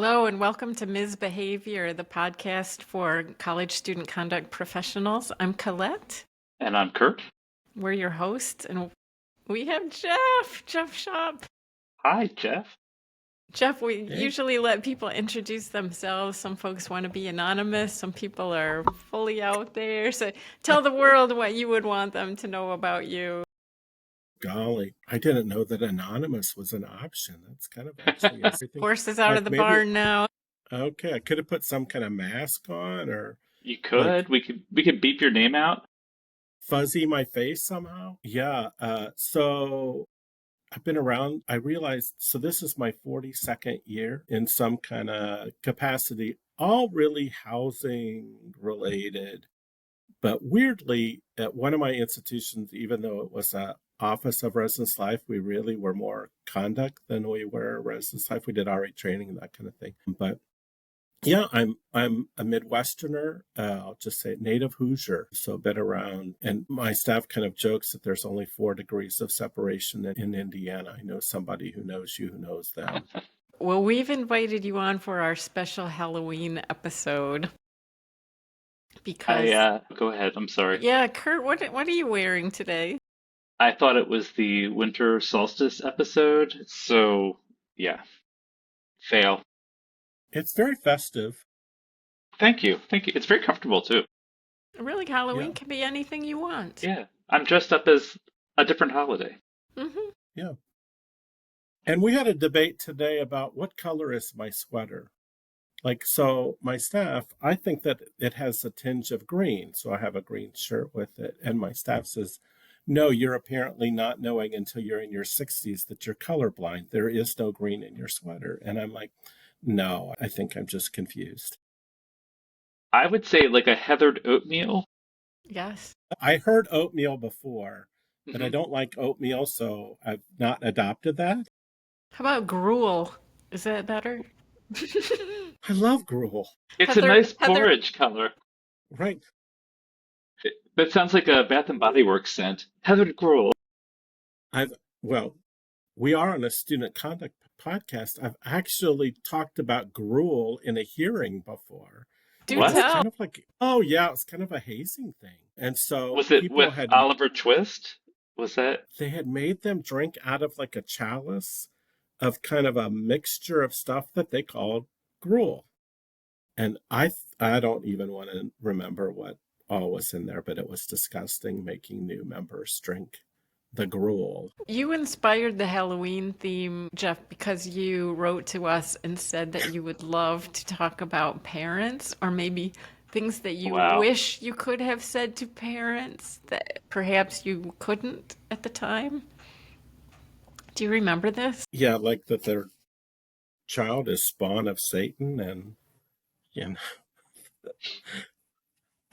Hello, and welcome to Ms. Behavior, the podcast for college student conduct professionals. I'm Colette. And I'm Kurt. We're your hosts, and we have Jeff Shoup. Hi, Jeff. Jeff, we Hey. usually let people introduce themselves. Some folks want to be anonymous. Some people are fully out there. So tell the world what you would want them to know about you. Golly, I didn't know that anonymous was an option. That's kind of actually everything. Horse is out Like of the maybe- barn now. Okay, I could have put some kind of mask on or You could. Like- we could beep your name out. fuzzy my face somehow. Yeah. So I've been around. I realized, so this is my 42nd year in some kind of capacity, all really housing related. But weirdly, at one of my institutions, even though it was a office of residence life, we really were more conduct than we were residence life. We did RA training and that kind of thing. But yeah, I'm a Midwesterner. I'll just say native Hoosier. So been around, and my staff kind of jokes that there's only 4 degrees of separation in Indiana. I know somebody who knows you who knows them. Well, we've invited you on for our special Halloween episode. Because Go ahead. I'm sorry. yeah, Kurt, what are you wearing today? I thought it was the winter solstice episode. So, yeah. Fail. It's very festive. Thank you. Thank you. It's very comfortable, too. Really, Halloween Yeah. can be anything you want. Yeah. I'm dressed up as a different holiday. Mm-hmm. And we had a debate today about what color is my sweater. Like, so my staff, I think that it has a tinge of green. So I have a green shirt with it. And my staff says, no, you're apparently not knowing until you're in your 60s that you're colorblind. There is no green in your sweater. And I'm like, no, I think I'm just confused. I would say like a heathered oatmeal. Yes. I heard oatmeal before, but I Mhm. don't like oatmeal. So I've not adopted that. How about gruel? Is that better? I love gruel. It's Heather- a nice Heather- porridge color. Right. That sounds like a Bath and Body Works scent. Heathered gruel. Well, we are on a student conduct podcast. I've actually talked about gruel in a hearing before. Do What? It's tell. kind of like, oh yeah, it's kind of a hazing thing. And so Was it people with had Oliver Twist? Was that? they had made them drink out of like a chalice of kind of a mixture of stuff that they called gruel. And I don't even want to remember what all was in there, but it was disgusting making new members drink the gruel. You inspired the Halloween theme, Jeff, because you wrote to us and said that you would love to talk about parents or maybe things that you Wow. wish you could have said to parents that perhaps you couldn't at the time. Do you remember this? Yeah, like that their child is spawn of Satan, and you know,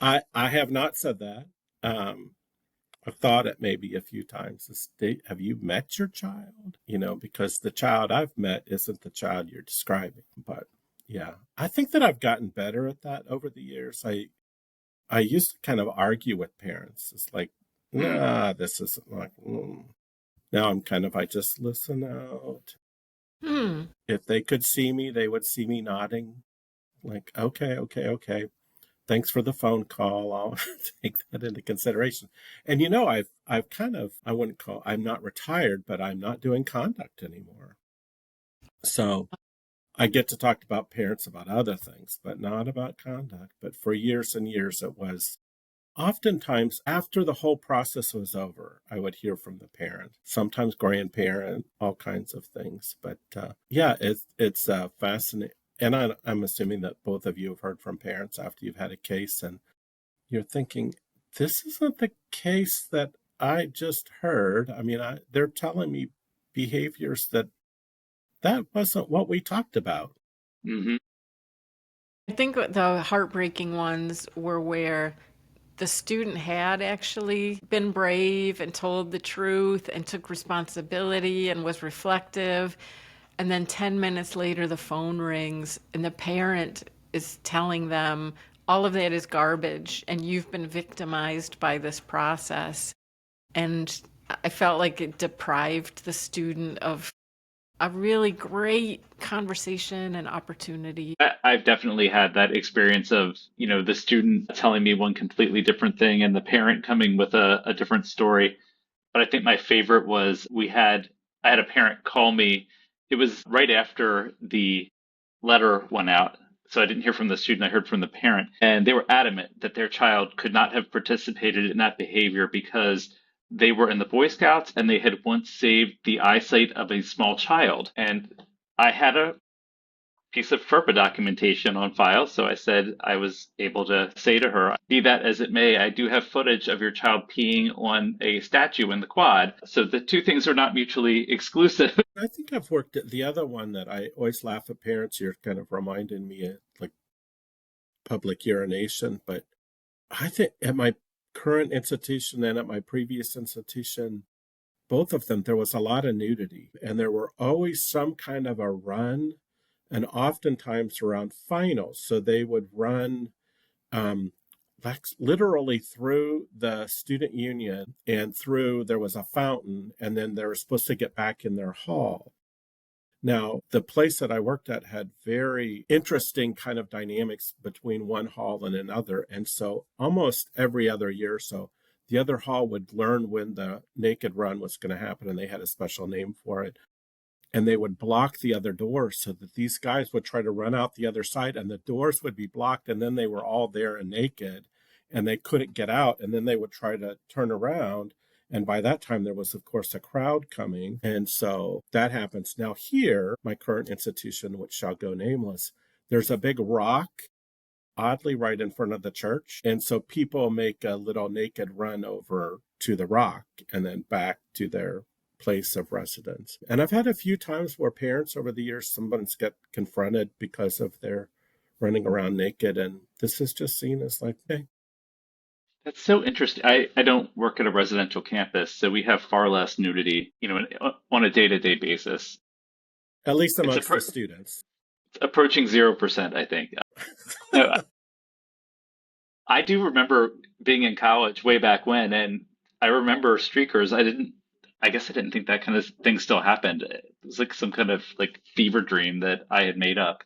I have not said that. I've thought it maybe a few times. Have you met your child? You know, because the child I've met isn't the child you're describing. But yeah, I think that I've gotten better at that over the years. I used to kind of argue with parents. It's like, nah, this isn't like. Now I'm kind of, I just listen out. Hmm. If they could see me, they would see me nodding. Like, okay. Thanks for the phone call. I'll take that into consideration. And you know, I've kind of, I wouldn't call, I'm not retired, but I'm not doing conduct anymore. So I get to talk about parents about other things, but not about conduct. But for years and years, it was oftentimes after the whole process was over, I would hear from the parent, sometimes grandparent, all kinds of things. But yeah, it's fascinating. And I'm assuming that both of you have heard from parents after you've had a case and you're thinking, this isn't the case that I just heard. I mean, they're telling me behaviors that wasn't what we talked about. Hmm. I think the heartbreaking ones were where the student had actually been brave and told the truth and took responsibility and was reflective. And then 10 minutes later, the phone rings and the parent is telling them all of that is garbage and you've been victimized by this process. And I felt like it deprived the student of a really great conversation and opportunity. I've definitely had that experience of, the student telling me one completely different thing and the parent coming with a different story. But I think my favorite was I had a parent call me. It was right after the letter went out. So I didn't hear from the student, I heard from the parent. And they were adamant that their child could not have participated in that behavior because they were in the Boy Scouts and they had once saved the eyesight of a small child. And I had a piece of FERPA documentation on file. So I said I was able to say to her, be that as it may, I do have footage of your child peeing on a statue in the quad. So the two things are not mutually exclusive. I think I've worked at the other one that I always laugh at parents. You're kind of reminding me of like public urination, but I think at my current institution and at my previous institution, both of them, there was a lot of nudity and there were always some kind of a run and oftentimes around finals. So they would run um, like literally through the student union and through, there was a fountain, and then they were supposed to get back in their hall. Now, the place that I worked at had very interesting kind of dynamics between one hall and another. And so almost every other year or so, the other hall would learn when the naked run was going to happen, and they had a special name for it. And they would block the other doors so that these guys would try to run out the other side and the doors would be blocked. And then they were all there and naked and they couldn't get out. And then they would try to turn around. And by that time, there was, of course, a crowd coming. And so that happens. Now, here, my current institution, which shall go nameless, there's a big rock, oddly, right in front of the church. And so people make a little naked run over to the rock and then back to their place of residence. And I've had a few times where parents over the years, someone's get confronted because of their running around naked. And this is just seen as like, hey, That's so interesting. I don't work at a residential campus, so we have far less nudity, on a day-to-day basis. at least It's amongst the students. approaching 0%, I think. No, I do remember being in college way back when, and I remember streakers. I guess I didn't think that kind of thing still happened. It was like some kind of like fever dream that I had made up.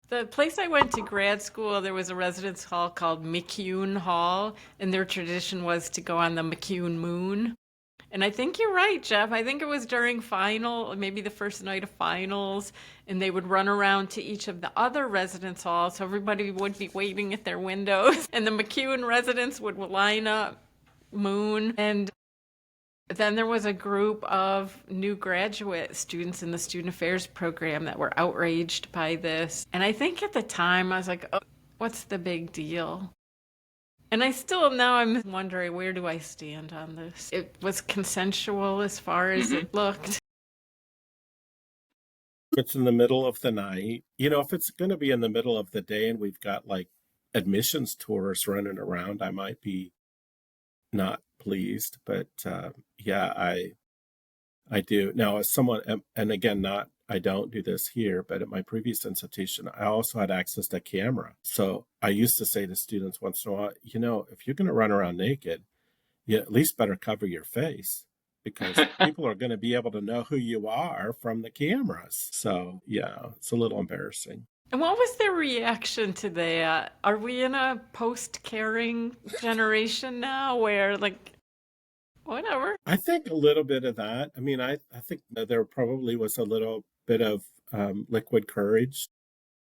The place I went to grad school, there was a residence hall called McCune Hall, and their tradition was to go on the McCune moon. And I think you're right, Jeff. I think it was during final, maybe the first night of finals, and they would run around to each of the other residence halls. So everybody would be waiting at their windows, and the McCune residents would line up moon. And then there was a group of new graduate students in the student affairs program that were outraged by this. And I think at the time I was like, oh, what's the big deal? And I still, now I'm wondering, where do I stand on this? It was consensual as far as Hmm. it looked. If it's in the middle of the night, if it's going to be in the middle of the day and we've got like admissions tourists running around, I might be not pleased. But yeah, I do. Now, as someone, and again, not, I don't do this here, but at my previous institution, I also had access to camera. So I used to say to students once in a while, if you're going to run around naked, you at least better cover your face because people are going to be able to know who you are from the cameras. So yeah, it's a little embarrassing. And what was their reaction to that? Are we in a post-caring generation now where, like, whatever? I think a little bit of that. I mean, I think that there probably was a little bit of liquid courage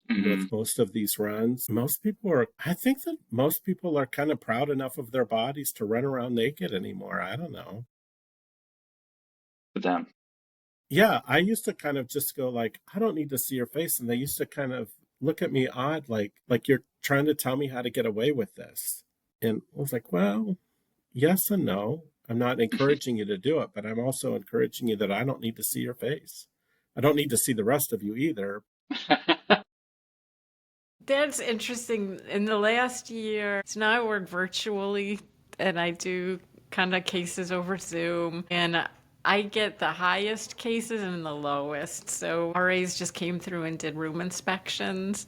Hmm. with most of these runs. I think that most people are kind of proud enough of their bodies to run around naked anymore. I don't know. For them. Yeah, I used to kind of just go like, I don't need to see your face. And they used to kind of look at me odd, like you're trying to tell me how to get away with this. And I was like, well, yes and no. I'm not encouraging you to do it, but I'm also encouraging you that I don't need to see your face. I don't need to see the rest of you either. That's interesting. In the last year, so now I work virtually and I do kind of cases over Zoom, and I get the highest cases and the lowest. So RAs just came through and did room inspections.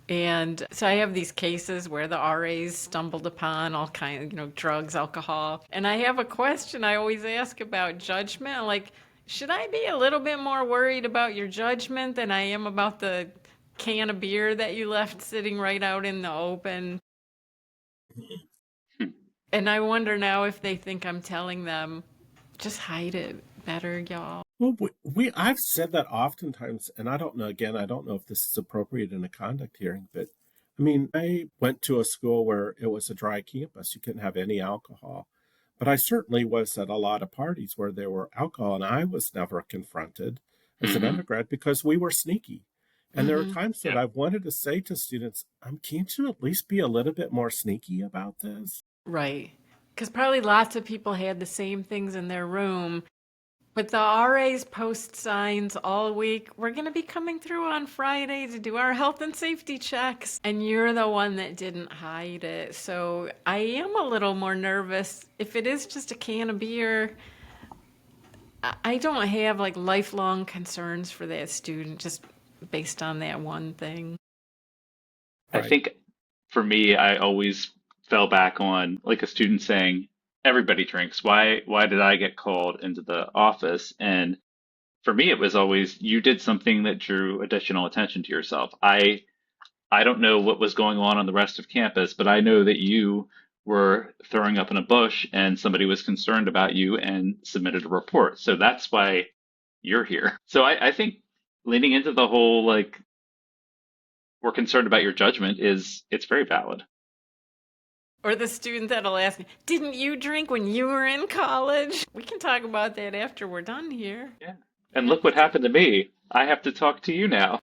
And so I have these cases where the RAs stumbled upon all kinds, drugs, alcohol. And I have a question I always ask about judgment. Like, Should I be a little bit more worried about your judgment than I am about the can of beer that you left sitting right out in the open? Hmm. And I wonder now if they think I'm telling them, just hide it better, y'all. Well, I've said that oftentimes, and I don't know. Again, I don't know if this is appropriate in a conduct hearing, but I mean, I went to a school where it was a dry campus; you couldn't have any alcohol. But I certainly was at a lot of parties where there were alcohol, and I was never confronted as an Hmm. undergrad because we were sneaky. And there are Hmm. times that Yeah. I've wanted to say to students, can't you at least be a little bit more sneaky about this? Right. Because probably lots of people had the same things in their room. But the RAs post signs all week. We're going to be coming through on Friday to do our health and safety checks. And you're the one that didn't hide it. So I am a little more nervous. If it is just a can of beer, I don't have like lifelong concerns for that student just based on that one thing. I Right. think for me, I always fell back on like a student saying, everybody drinks. Why did I get called into the office? And for me, it was always you did something that drew additional attention to yourself. I don't know what was going on the rest of campus, but I know that you were throwing up in a bush and somebody was concerned about you and submitted a report. So that's why you're here. So I think leaning into the whole like we're concerned about your judgment is it's very valid. Or the student that'll ask me, didn't you drink when you were in college? We can talk about that after we're done here. Yeah. And look Happy what to. happened to me. I have to talk to you now.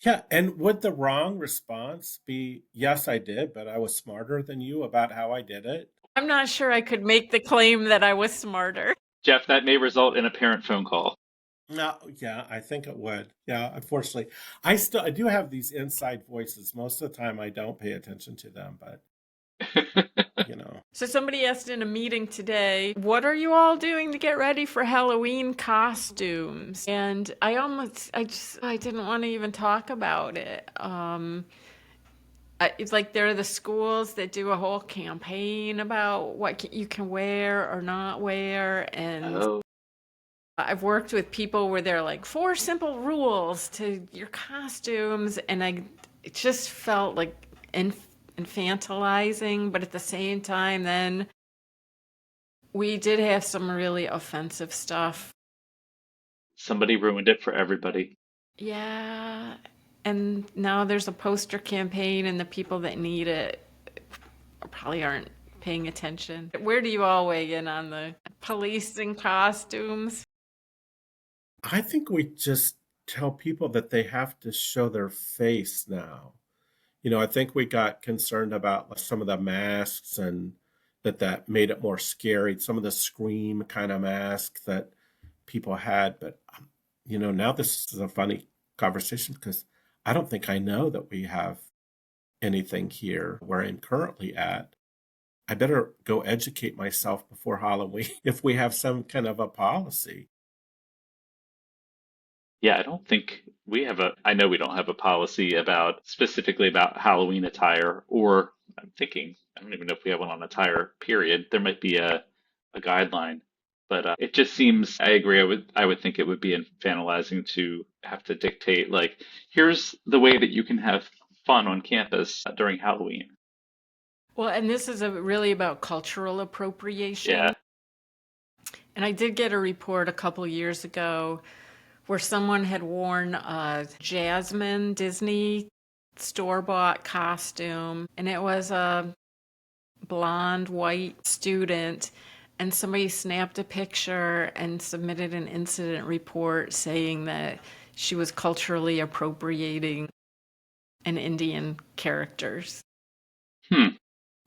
Yeah, and would the wrong response be, yes, I did, but I was smarter than you about how I did it? I'm not sure I could make the claim that I was smarter. Jeff, that may result in a parent phone call. No, yeah, I think it would. Yeah, unfortunately, I do have these inside voices. Most of the time, I don't pay attention to them, but you know, So somebody asked in a meeting today, what are you all doing to get ready for Halloween costumes? And I didn't want to even talk about it. It's like there are the schools that do a whole campaign about what you can wear or not wear. And Oh, I've worked with people where they're like, 4 simple rules to your costumes. And it just felt like infantilizing. But at the same time, then we did have some really offensive stuff. somebody ruined it for everybody. Yeah. And now there's a poster campaign, and the people that need it probably aren't paying attention. Where do you all weigh in on the police in costumes? I think we just tell people that they have to show their face now. I think we got concerned about some of the masks and that made it more scary. Some of the scream kind of masks that people had, but now this is a funny conversation because I don't think I know that we have anything here where I'm currently at. I better go educate myself before Halloween if we have some kind of a policy. Yeah, I don't think we have I know we don't have a policy about specifically about Halloween attire, or I'm thinking, I don't even know if we have one on attire, period. There might be a guideline, but it just seems, I agree, I would think it would be infantilizing to have to dictate, like, here's the way that you can have fun on campus during Halloween. Well, and this is really about cultural appropriation. Yeah. And I did get a report a couple years ago where someone had worn a Jasmine Disney store-bought costume, and it was a blonde white student, and somebody snapped a picture and submitted an incident report saying that she was culturally appropriating an Indian character's Hmm.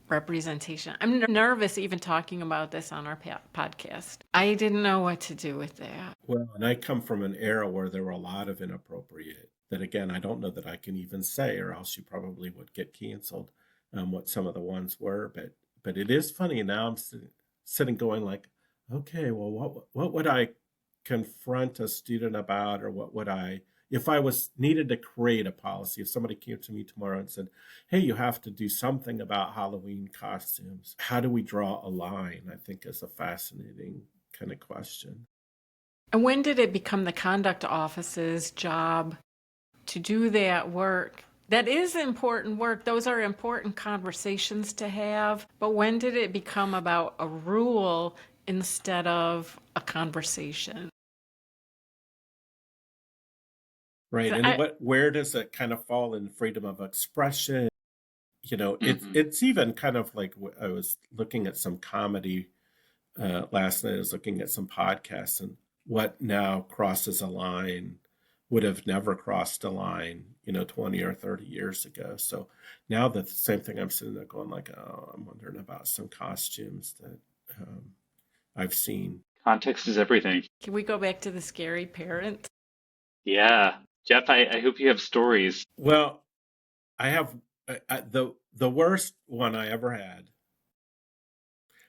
representation. I'm nervous even talking about this on our podcast. I didn't know what to do with that. Well, and I come from an era where there were a lot of inappropriate that, again, I don't know that I can even say, or else you probably would get canceled. What some of the ones were, but it is funny now. I'm sitting going like, okay, well, what would I confront a student about, or what would I if I was needed to create a policy? If somebody came to me tomorrow and said, "Hey, you have to do something about Halloween costumes," how do we draw a line? I think is a fascinating kind of question. And when did it become the conduct office's job to do that work? That is important work. Those are important conversations to have. But when did it become about a rule instead of a conversation? Right. 'Cause And where does it kind of fall in freedom of expression? Hmm. It's even kind of like I was looking at some comedy last night. I was looking at some podcasts, and what now crosses a line would have never crossed a line, 20 or 30 years ago. So now the same thing, I'm sitting there going like, oh, I'm wondering about some costumes that I've seen. Context is everything. can we go back to the scary parent? Yeah. Jeff, I hope you have stories. Well, I have the worst one I ever had.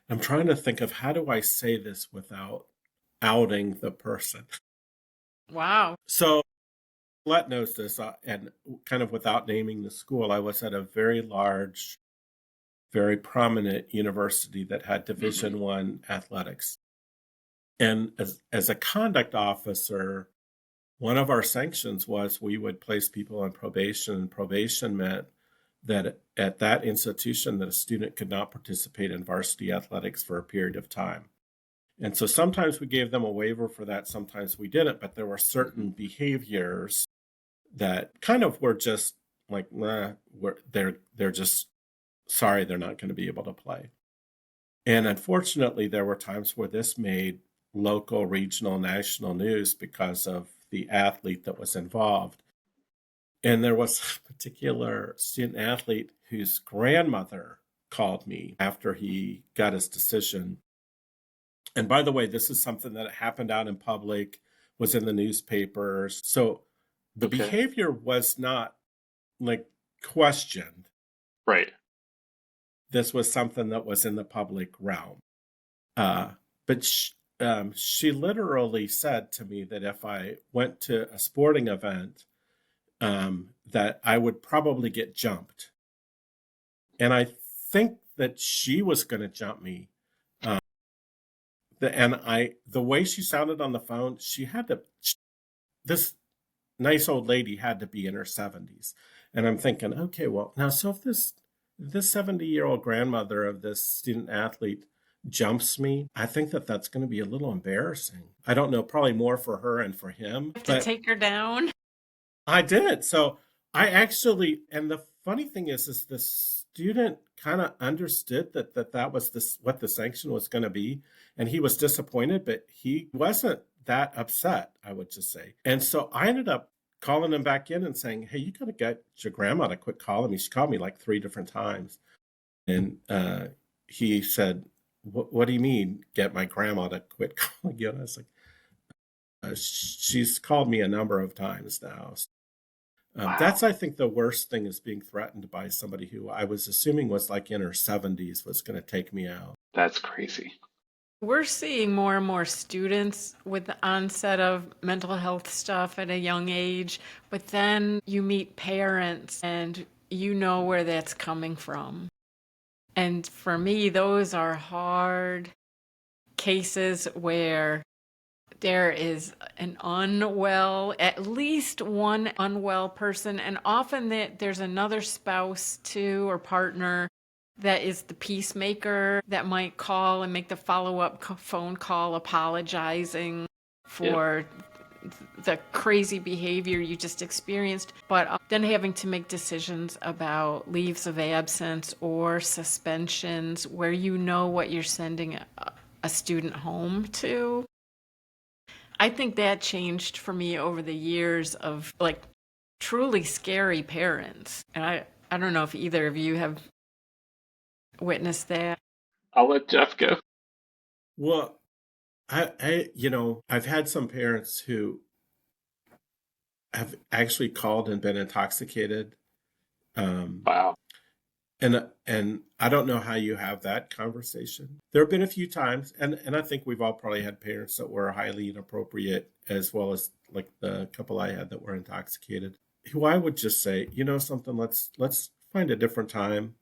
I'm trying to think of how do I say this without outing the person. Wow. So Let knows this, and kind of without naming the school, I was at a very large, very prominent university that had Hmm. Division One athletics. And as a conduct officer, one of our sanctions was we would place people on probation. And probation meant that at that institution that a student could not participate in varsity athletics for a period of time. And so sometimes we gave them a waiver for that, sometimes we didn't, but there were Hmm. certain behaviors that kind of were just like, nah, they're just sorry they're not going to be able to play. And unfortunately, there were times where this made local, regional, national news because of the athlete that was involved. And there was a particular student athlete whose grandmother called me after he got his decision. And by the way, this is something that happened out in public, was in the newspapers. So the Okay. behavior was not like questioned. Right. This was something that was in the public realm. But she literally said to me that if I went to a sporting event, that I would probably get jumped. And I think that she was going to jump me. Um, the way she sounded on the phone, this nice old lady had to be in her 70s. And I'm thinking, okay, well, now, so if this 70-year-old grandmother of this student athlete jumps me, I think that that's going to be a little embarrassing. I don't know, probably more for her and for him, Have to but take her down? I did. So I actually, and the funny thing is the student kind of understood that was this what the sanction was going to be, and he was disappointed, but he wasn't that upset, I would just say. And so I ended up calling him back in and saying, "Hey, you got to get your grandma to quit calling me." She called me like 3 different times, and he said, "What do you mean, get my grandma to quit calling you?" And I was like, "She's called me a number of times now." Wow. That's, I think, the worst thing is being threatened by somebody who I was assuming was like in her 70s was going to take me out. That's crazy. We're seeing more and more students with the onset of mental health stuff at a young age, but then you meet parents and you know where that's coming from. And for me, those are hard cases where there is an unwell, at least one unwell person, and often there's another spouse too or partner that is the peacemaker that might call and make the follow-up phone call apologizing Yep. for the crazy behavior you just experienced, but then having to make decisions about leaves of absence or suspensions where you know what you're sending a student home to. I think that changed for me over the years of like truly scary parents. And I don't know if either of you have witnessed that. I'll let Jeff go. Well, I've had some parents who have actually called and been intoxicated. Um, Wow. and I don't know how you have that conversation. There have been a few times, and I think we've all probably had parents that were highly inappropriate, as well as like the couple I had that were intoxicated. Who I would just say, something, let's find a different time.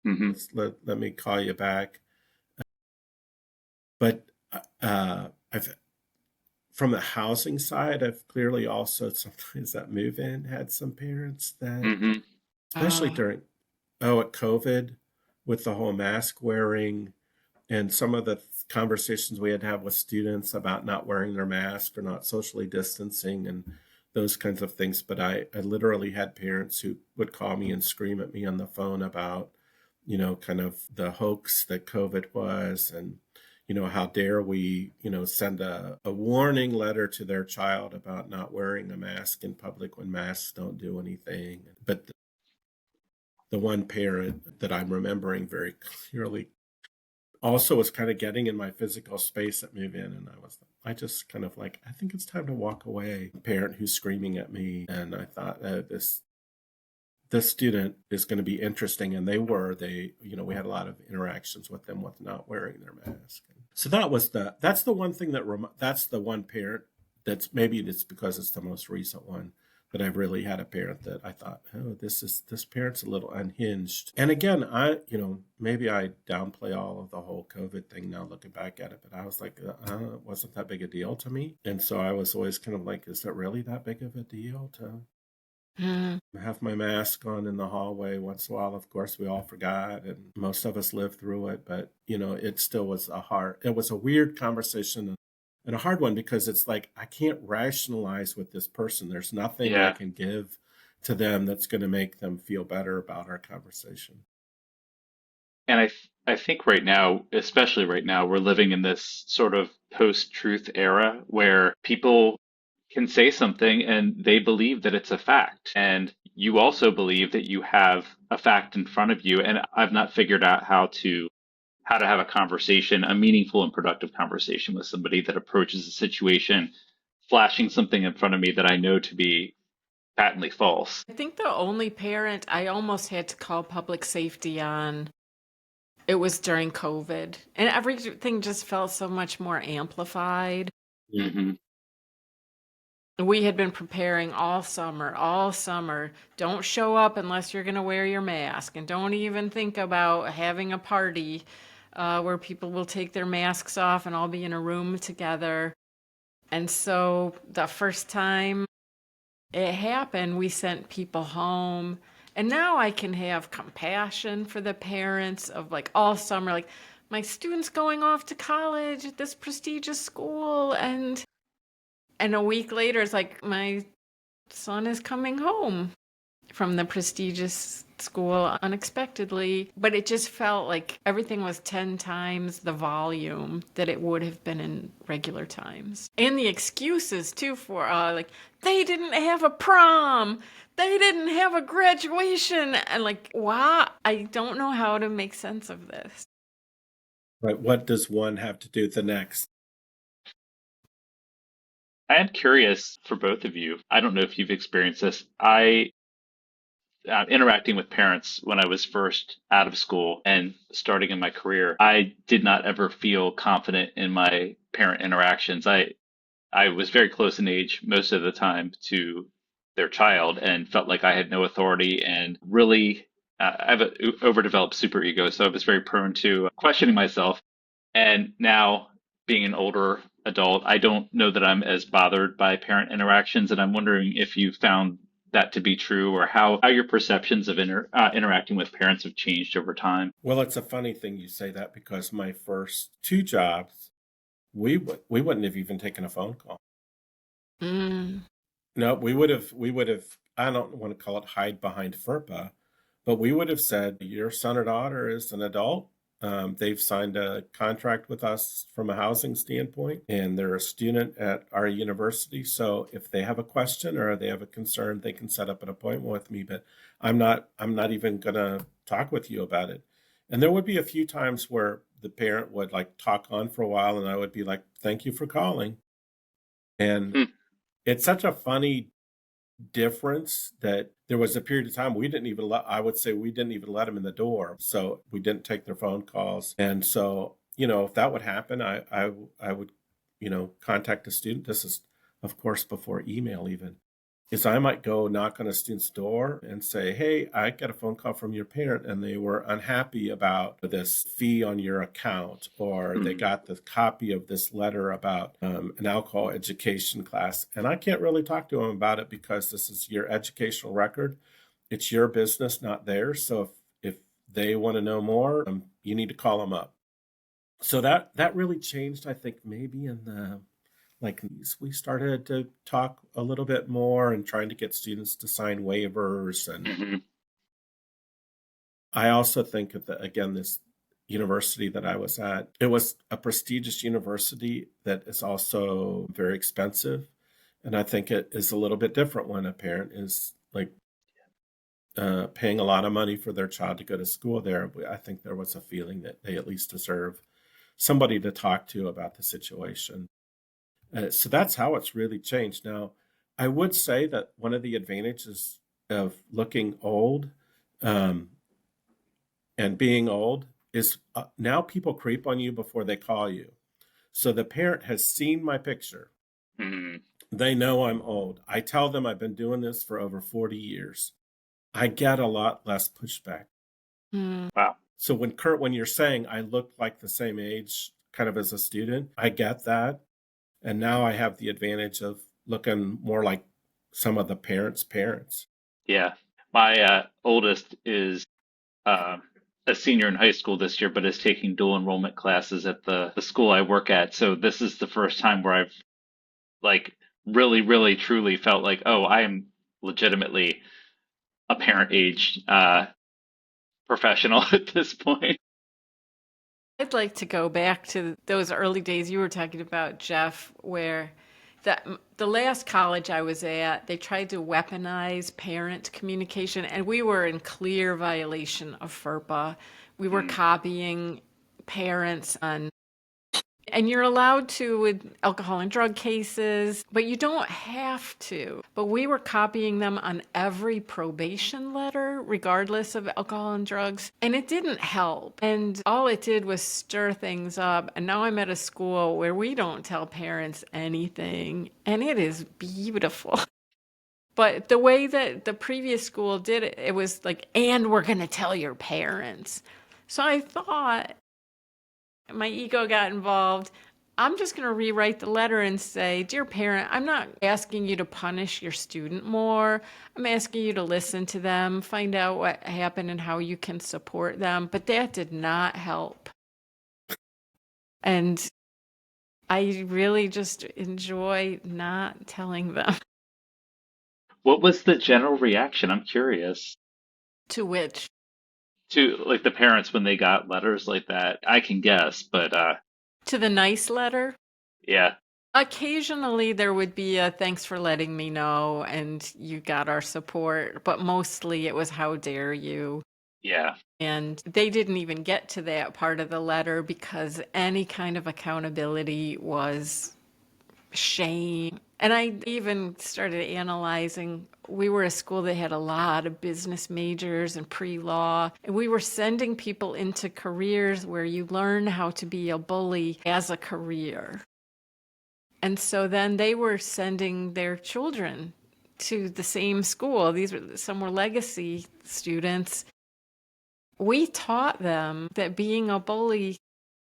Hmm. Let me call you back. But I've from the housing side, I've clearly also sometimes that move in had some parents that, Hmm. especially during at COVID, with the whole mask wearing and some of the conversations we had to have with students about not wearing their mask or not socially distancing and those kinds of things. But I literally had parents who would call me and scream at me on the phone about, kind of the hoax that COVID was, and, how dare we, send a warning letter to their child about not wearing a mask in public when masks don't do anything. But the one parent that I'm remembering very clearly also was kind of getting in my physical space at move in, and I just kind of like, I think it's time to walk away. A parent who's screaming at me, and I thought, this student is going to be interesting, and we had a lot of interactions with them with not wearing their mask. So that's the one thing that's the one parent that's, maybe it's because it's the most recent one, that I've really had a parent that I thought, oh, this parent's a little unhinged. And again, maybe I downplay all of the whole COVID thing now looking back at it, but I was like, it wasn't that big a deal to me. And so I was always kind of like, is it really that big of a deal to Mm. have my mask on in the hallway once in a while? Of course, we all forgot, and most of us lived through it, but it still was it was a weird conversation and a hard one, because it's like, I can't rationalize with this person. There's nothing I Yeah. can give to them that's going to make them feel better about our conversation. And I think right now, especially right now, we're living in this sort of post-truth era where people can say something and they believe that it's a fact. And you also believe that you have a fact in front of you. And I've not figured out how to have a conversation, a meaningful and productive conversation with somebody that approaches a situation, flashing something in front of me that I know to be patently false. I think the only parent I almost had to call public safety on, it was during COVID. And everything just felt so much more amplified. Yeah. Hmm. We had been preparing all summer, all summer. Don't show up unless you're going to wear your mask. And don't even think about having a party where people will take their masks off and all be in a room together. And so the first time it happened, we sent people home. And now I can have compassion for the parents of like all summer, like my student's going off to college at this prestigious school, and a week later it's like my son is coming home from the prestigious school unexpectedly. But it just felt like everything was 10 times the volume that it would have been in regular times. And the excuses, too, for like, they didn't have a prom, they didn't have a graduation. And like, wow, I don't know how to make sense of this. Right. What does one have to do with the next? I am curious for both of you. I don't know if you've experienced this. Interacting with parents when I was first out of school and starting in my career, I did not ever feel confident in my parent interactions. I was very close in age most of the time to their child and felt like I had no authority and really I have an overdeveloped superego, so I was very prone to questioning myself. And now, being an older adult, I don't know that I'm as bothered by parent interactions. And I'm wondering if you found that to be true, or how your perceptions of interacting with parents have changed over time. Well, it's a funny thing you say that, because my first two jobs, we wouldn't have even taken a phone call. Mm. No, we would have, I don't want to call it hide behind FERPA, but we would have said, your son or daughter is an adult. They've signed a contract with us from a housing standpoint, and they're a student at our university. So if they have a question or they have a concern, they can set up an appointment with me. But I'm not even gonna talk with you about it. And there would be a few times where the parent would like talk on for a while, and I would be like, thank you for calling. And Hmm. it's such a funny difference that there was a period of time I would say we didn't even let them in the door. So we didn't take their phone calls. And so, if that would happen, I would, contact a student. This is, of course, before email even. is I might go knock on a student's door and say, "Hey, I got a phone call from your parent and they were unhappy about this fee on your account, or they Hmm. got the copy of this letter about an alcohol education class." And I can't really talk to them about it because this is your educational record. It's your business, not theirs. So if they want to know more, you need to call them up. So that really changed, I think, maybe in the like we started to talk a little bit more and trying to get students to sign waivers. And Hmm. I also think of again, this university that I was at, it was a prestigious university that is also very expensive. And I think it is a little bit different when a parent is like paying a lot of money for their child to go to school there. I think there was a feeling that they at least deserve somebody to talk to about the situation. So that's how it's really changed. Now, I would say that one of the advantages of looking old um, and being old is now people creep on you before they call you. So the parent has seen my picture. Hmm. They know I'm old. I tell them I've been doing this for over 40 years. I get a lot less pushback. Hmm. Wow. So when you're saying I look like the same age kind of as a student, I get that. And now I have the advantage of looking more like some of the parents' parents. Yeah. My oldest is uh, a senior in high school this year, but is taking dual enrollment classes at the school I work at. So this is the first time where I've like really, really, truly felt like, oh, I am legitimately a parent age professional at this point. I'd like to go back to those early days you were talking about, Jeff, where the last college I was at, they tried to weaponize parent communication, and we were in clear violation of FERPA. We were Mm. copying parents on, and you're allowed to with alcohol and drug cases, but you don't have to. But we were copying them on every probation letter, regardless of alcohol and drugs. And it didn't help. And all it did was stir things up. And now I'm at a school where we don't tell parents anything. And it is beautiful. But the way that the previous school did it, it was like, and we're going to tell your parents. So I thought, my ego got involved. I'm just going to rewrite the letter and say, "Dear parent, I'm not asking you to punish your student more. I'm asking you to listen to them, find out what happened and how you can support them." But that did not help. And I really just enjoy not telling them. What was the general reaction? I'm curious. To which, To like the parents when they got letters like that. I can guess, but to the nice letter, yeah, occasionally there would be a "thanks for letting me know" and "you got our support," but mostly it was "how dare you." yeah. And they didn't even get to that part of the letter because any kind of accountability was shame. And I even started analyzing. We were a school that had a lot of business majors and pre law, and we were sending people into careers where you learn how to be a bully as a career. And so then they were sending their children to the same school. These were some were legacy students. We taught them that being a bully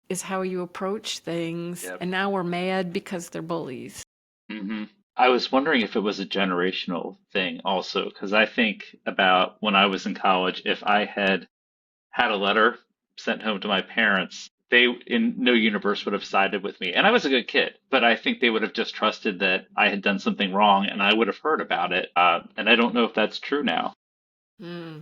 is how you approach things, Yep. and now we're mad because they're bullies. Hmm. I was wondering if it was a generational thing also, because I think about when I was in college, if I had had a letter sent home to my parents, they in no universe would have sided with me. And I was a good kid, but I think they would have just trusted that I had done something wrong and I would have heard about it. And I don't know if that's true now. Hmm.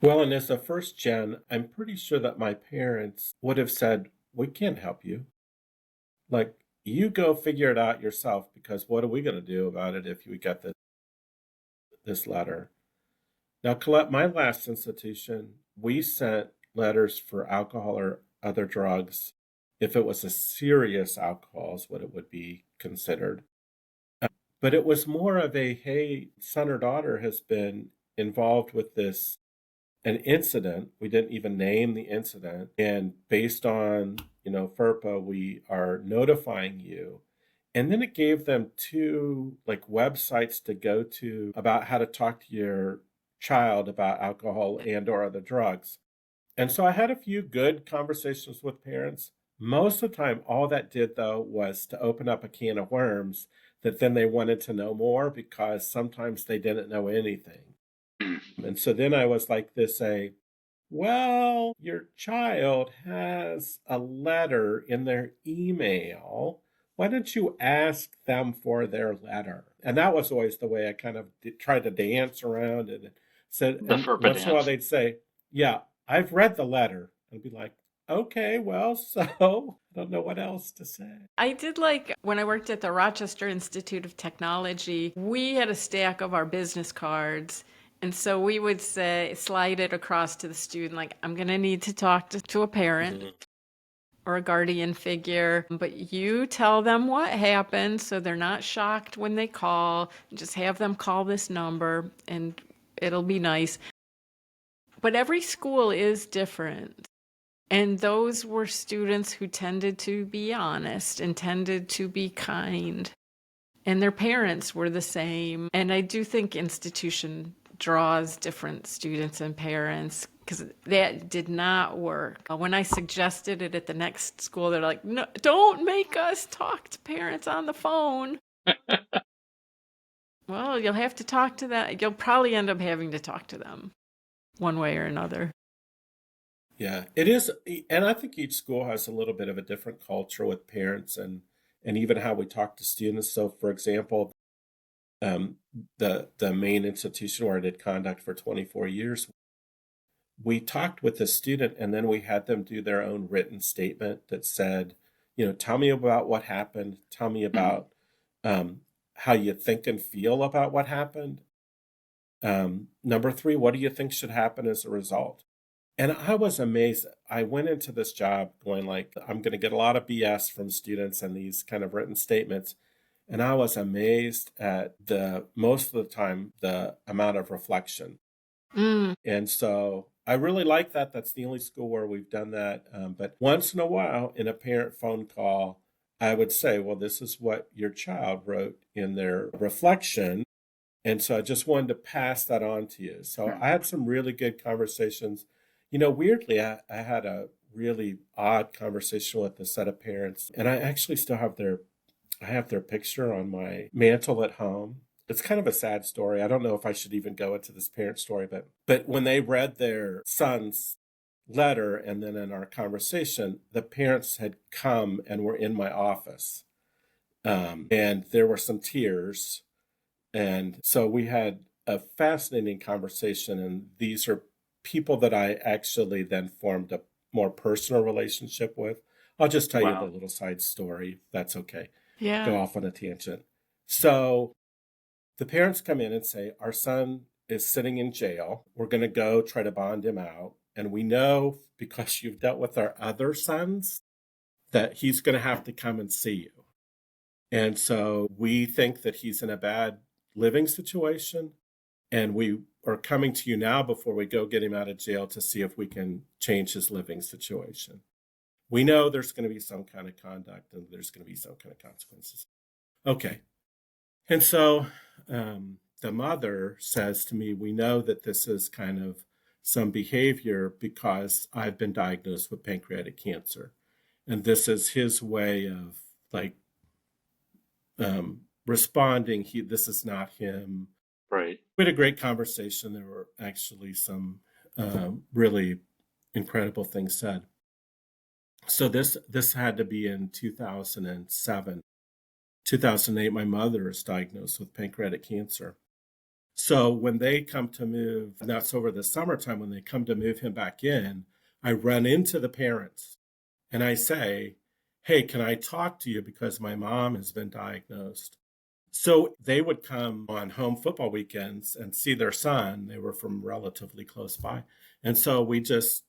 Well, and as a first gen, I'm pretty sure that my parents would have said, "We can't help you. Like, you go figure it out yourself because what are we going to do about it if we get this letter?" Now, Colette, my last institution, we sent letters for alcohol or other drugs if it was a serious alcohol, is what it would be considered. But it was more of a, hey, son or daughter has been involved with this an incident. We didn't even name the incident. And based on, FERPA, we are notifying you. And then it gave them two like websites to go to about how to talk to your child about alcohol and or other drugs. And so I had a few good conversations with parents. Most of the time, all that did though was to open up a can of worms that then they wanted to know more because sometimes they didn't know anything. Mm. And so then I was like this a well, your child has a letter in their email. Why don't you ask them for their letter? And that was always the way I kind of tried to dance around it. And said, The and FERPA once in a while dance. they'd say, "Yeah, I've read the letter." I'd be like, "Okay, well, so I don't know what else to say." I did like when I worked at the Rochester Institute of Technology, we had a stack of our business cards. And so we would say, slide it across to the student, like, I'm going to need to talk to a parent Mhm. or a guardian figure, but you tell them what happened so they're not shocked when they call. Just have them call this number and it'll be nice. But every school is different. And those were students who tended to be honest and tended to be kind. And their parents were the same. And I do think institution draws different students and parents because that did not work. When I suggested it at the next school, they're like, no, don't make us talk to parents on the phone. Well, you'll have to talk to them. You'll probably end up having to talk to them one way or another. Yeah, it is, and I think each school has a little bit of a different culture with parents and even how we talk to students. So, for example, um, the main institution where I did conduct for 24 years, we talked with the student and then we had them do their own written statement that said, tell me about what happened, tell me Mm. about um, how you think and feel about what happened. Number three, what do you think should happen as a result? And I was amazed. I went into this job going like, I'm going to get a lot of BS from students and these kind of written statements. And I was amazed at the most of the time, the amount of reflection. Mm. And so I really like that. That's the only school where we've done that. But once in a while, in a parent phone call, I would say, well, this is what your child wrote in their reflection. And so I just wanted to pass that on to you. So Mm. I had some really good conversations. Weirdly, I had a really odd conversation with a set of parents, and I actually still have I have their picture on my mantle at home. It's kind of a sad story. I don't know if I should even go into this parent story, but when they read their son's letter and then in our conversation, the parents had come and were in my office. And there were some tears. And so we had a fascinating conversation. And these are people that I actually then formed a more personal relationship with. I'll just tell you the Wow. little side story. That's okay. Yeah. Go off on a tangent. So the parents come in and say, our son is sitting in jail. We're going to go try to bond him out. And we know because you've dealt with our other sons that he's going to have to come and see you. And so we think that he's in a bad living situation. And we are coming to you now before we go get him out of jail to see if we can change his living situation. We know there's going to be some kind of conduct and there's going to be some kind of consequences. Okay. And so the mother says to me, we know that this is kind of some behavior because I've been diagnosed with pancreatic cancer. And this is his way of like responding. This is not him. Right. We had a great conversation. There were actually some really incredible things said. So this had to be in 2007. 2008, my mother is diagnosed with pancreatic cancer. So when they come to move, and that's over the summertime, when they come to move him back in, I run into the parents and I say, hey, can I talk to you because my mom has been diagnosed? So they would come on home football weekends and see their son. They were from relatively close by. And so we just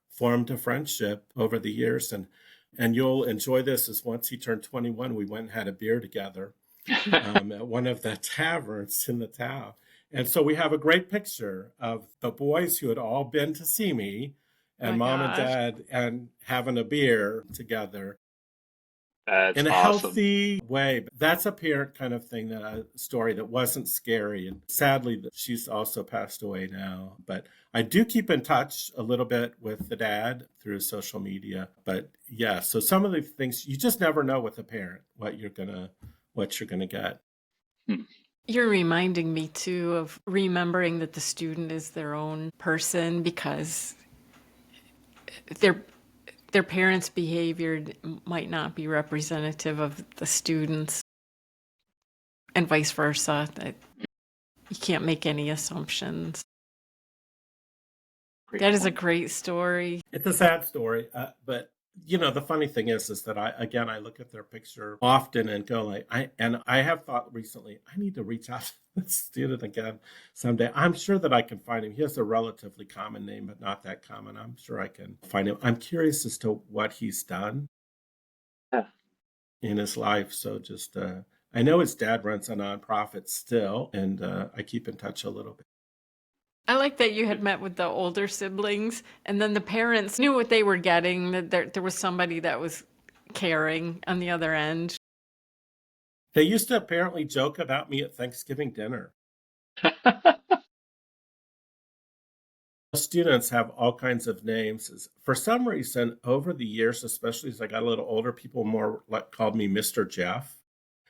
formed a friendship over the years. And you'll enjoy this as once he turned 21, we went and had a beer together at one of the taverns in the town. And so we have a great picture of the boys who had all been to see me Oh my and mom and gosh. dad and having a beer together. That's in a awesome. healthy way. That's a parent kind of thing, that a story that wasn't scary. And sadly, she's also passed away now. But I do keep in touch a little bit with the dad through social media. But yeah, so some of the things you just never know with a parent what you're gonna get. Hmm. You're reminding me too of remembering that the student is their own person, because their their parents' behavior might not be representative of the students, and vice versa. That you can't make any assumptions. Great That is a point. great story. It's a sad story, but the funny thing is that I look at their picture often and go like, I have thought recently, I need to reach out to this student again someday. I'm sure that I can find him. He has a relatively common name, but not that common. I'm sure I can find him. I'm curious as to what he's done Yeah. in his life. So just, I know his dad runs a nonprofit still, and I keep in touch a little bit. I like that you had met with the older siblings, and then the parents knew what they were getting, that there was somebody that was caring on the other end. They used to apparently joke about me at Thanksgiving dinner. Students have all kinds of names. For some reason, over the years, especially as I got a little older, people more like called me Mr. Jeff.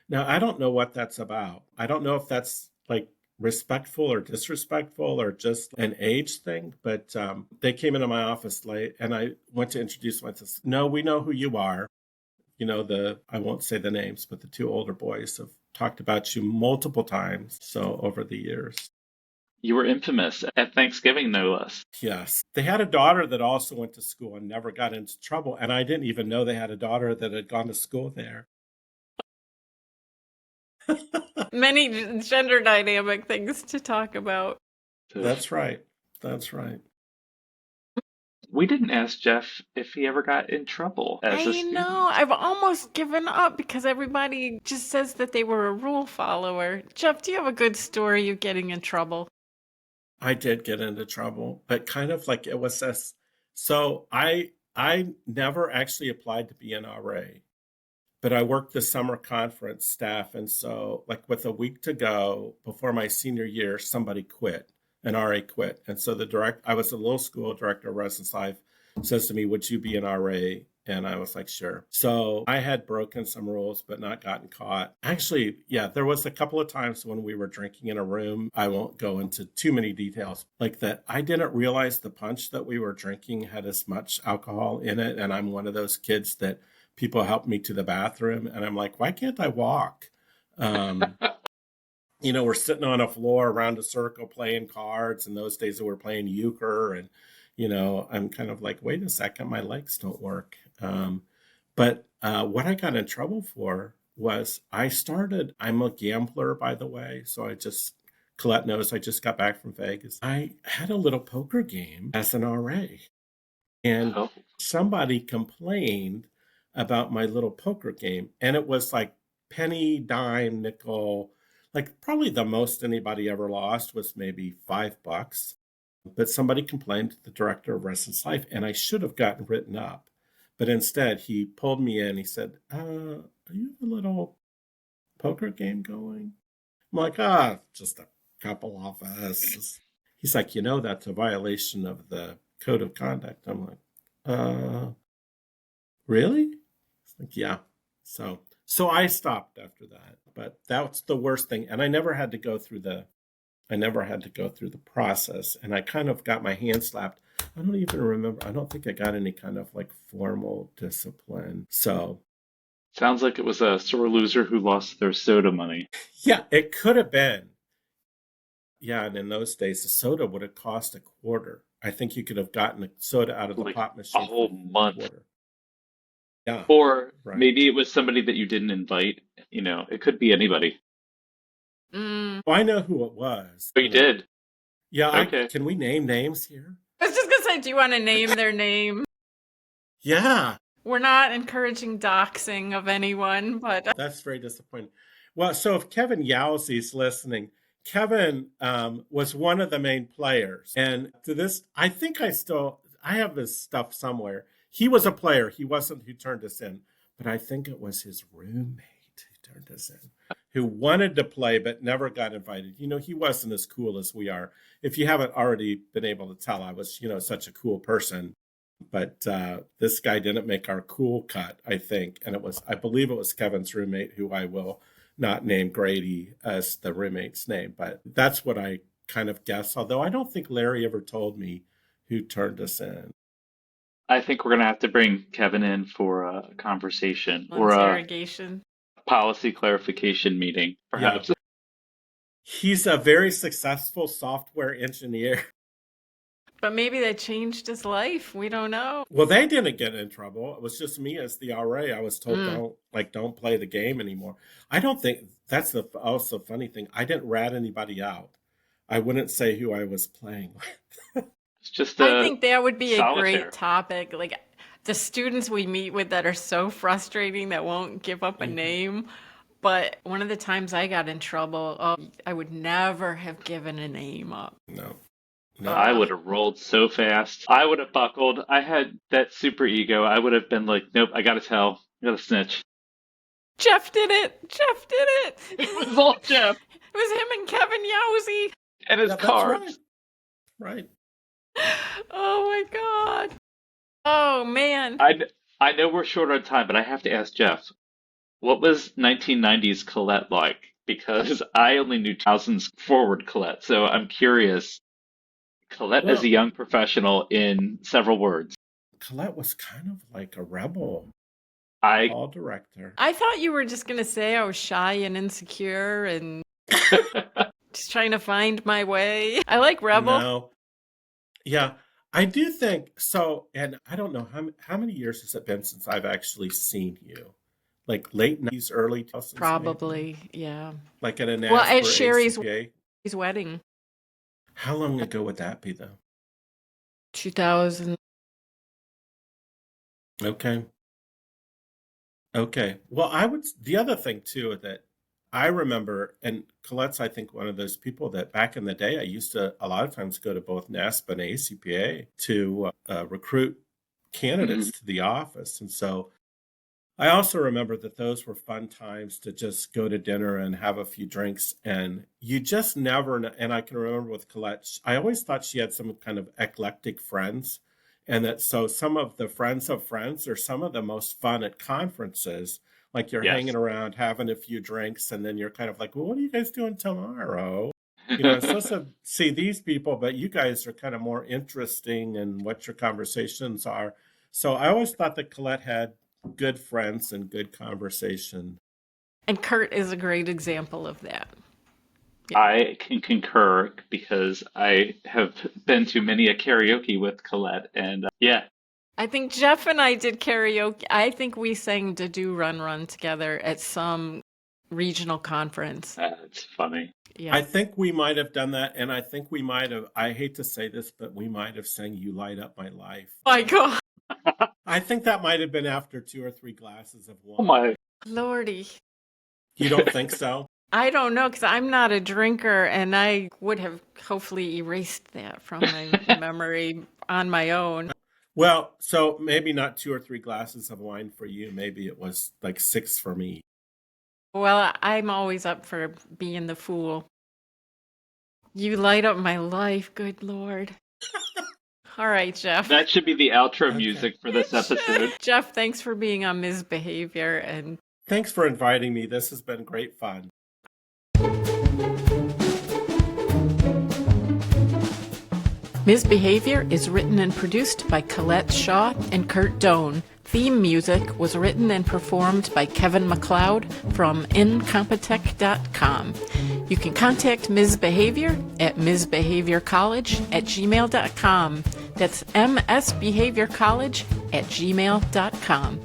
Now, I don't know what that's about. I don't know if that's like respectful or disrespectful or just an age thing, but they came into my office late and I went to introduce myself. No, we know who you are. I won't say the names, but the two older boys have talked about you multiple times. So over the years. You were infamous at Thanksgiving, no less. Yes. They had a daughter that also went to school and never got into trouble. And I didn't even know they had a daughter that had gone to school there. Many gender dynamic things to talk about. So That's right. That's right. we didn't ask Jeff if he ever got in trouble as a I know. student. I've almost given up because everybody just says that they were a rule follower. Jeff, do you have a good story of getting in trouble? I did get into trouble, but kind of like it was this. So I never actually applied to be an RA, but I worked the summer conference staff. And so like with a week to go before my senior year, somebody quit, an RA quit. And so I was a little school director of residence life, says to me, would you be an RA? And I was like, sure. So I had broken some rules, but not gotten caught. Actually, yeah, there was a couple of times when we were drinking in a room. I won't go into too many details, like that. I didn't realize the punch that we were drinking had as much alcohol in it. And I'm one of those kids that people help me to the bathroom. And I'm like, why can't I walk? Um, we're sitting on a floor around a circle playing cards. In those days, we were playing euchre. And, I'm kind of like, wait a second, my legs don't work. But what I got in trouble for was I'm a gambler, by the way. So Colette knows I just got back from Vegas. I had a little poker game as an RA. And Oh, somebody complained about my little poker game. And it was like penny, dime, nickel. Like probably the most anybody ever lost was maybe $5. But somebody complained to the director of Residence Life, and I should have gotten written up. But instead, he pulled me in. He said, are you have a little poker game going? I'm like, just a couple off us. He's like, that's a violation of the code of conduct. I'm like, really? It's like, yeah. So I stopped after that. But that's the worst thing. And I never had to go through the process. And I kind of got my hand slapped. I don't even remember. I don't think I got any kind of like formal discipline. So sounds like it was a sore loser who lost their soda money. yeah, it could have been. Yeah, and in those days, the soda would have cost a quarter. I think you could have gotten a soda out of the Like pop a machine for whole a month. quarter. Yeah, Or right. maybe it was somebody that you didn't invite. It could be anybody. Mm. Well, I know who it was. Oh, you did? Yeah, Okay. can we name names here? I was just going to say, do you want to name their name? Yeah, We're not encouraging doxing of anyone, but that's very disappointing. Well, so if Kevin Yowsey's listening, Kevin was one of the main players. And to this, I think I have his stuff somewhere. He was a player. He wasn't who turned us in. but I think it was his roommate who turned us in, who wanted to play but never got invited. He wasn't as cool as we are. If you haven't already been able to tell, I was, such a cool person. But this guy didn't make our cool cut, I think. And I believe it was Kevin's roommate, who I will not name Grady as the roommate's name. But that's what I kind of guess. Although I don't think Larry ever told me who turned us in. I think we're going to have to bring Kevin in for a conversation or a Interrogation. policy clarification meeting, perhaps. Yeah. He's a very successful software engineer. But maybe that changed his life. We don't know. Well, they didn't get in trouble. It was just me as the RA. I was told don't play the game anymore. I don't think that's also funny thing. I didn't rat anybody out. I wouldn't say who I was playing with. It's just I think that would be solitaire. a great topic. Like the students we meet with that are so frustrating that won't give up a name. But one of the times I got in trouble, I would never have given a name up. No. I would have rolled so fast. I would have buckled. I had that super ego. I would have been like, nope, I got to tell. I got to snitch. Jeff did it. It was all Jeff. It was him and Kevin Yowzy. And his cards. Right. Oh, my God. Oh, man. I know we're short on time, but I have to ask Jeff, what was 1990s Colette like? Because I only knew 2000s forward Colette, so I'm curious. Colette as a young professional in several words. Colette was kind of like a rebel. All director. I thought you were just going to say I was shy and insecure and just trying to find my way. I like rebel. No. Yeah, I do think so. And I don't know how many years has it been since I've actually seen you? Like late 90s, early 2000s? Probably, maybe? Yeah. Like at an at Sherry's ACPA? wedding. How long ago would that be, though? 2000. Okay. Well, the other thing, too, that I remember, and Colette's, I think, one of those people that back in the day, I used to a lot of times go to both NASPA and ACPA to recruit candidates to the office. And so I also remember that those were fun times to just go to dinner and have a few drinks. And you just never know. And I can remember with Colette, I always thought she had some kind of eclectic friends. And that so some of the friends of friends are some of the most fun at conferences. Like you're hanging around, having a few drinks, and then you're kind of like, well, what are you guys doing tomorrow? I'm supposed to see these people, but you guys are kind of more interesting in what your conversations are. So I always thought that Colette had good friends and good conversation. And Kurt is a great example of that. Yeah. I can concur because I have been to many a karaoke with Colette, and I think Jeff and I did karaoke. I think we sang "Da Do Run Run" together at some regional conference. That's funny. Yeah. I think we might have done that, and I think we might have, I hate to say this, but we might have sang "You Light Up My Life." My God. I think that might have been after 2 or 3 glasses of wine. Oh my Lordy. You don't think so? I don't know, because I'm not a drinker, and I would have hopefully erased that from my memory on my own. Well, so maybe not 2 or 3 glasses of wine for you. Maybe it was like 6 for me. Well, I'm always up for being the fool. You light up my life, good Lord. All right, Jeff. That should be the outro music for this episode. Jeff, thanks for being on Misbehavior. And thanks for inviting me. This has been great fun. Misbehavior is written and produced by Colette Shaw and Kurt Doan. Theme music was written and performed by Kevin MacLeod from Incompetech.com. You can contact Misbehavior at misbehaviorcollege@gmail.com. That's msbehaviorcollege@gmail.com.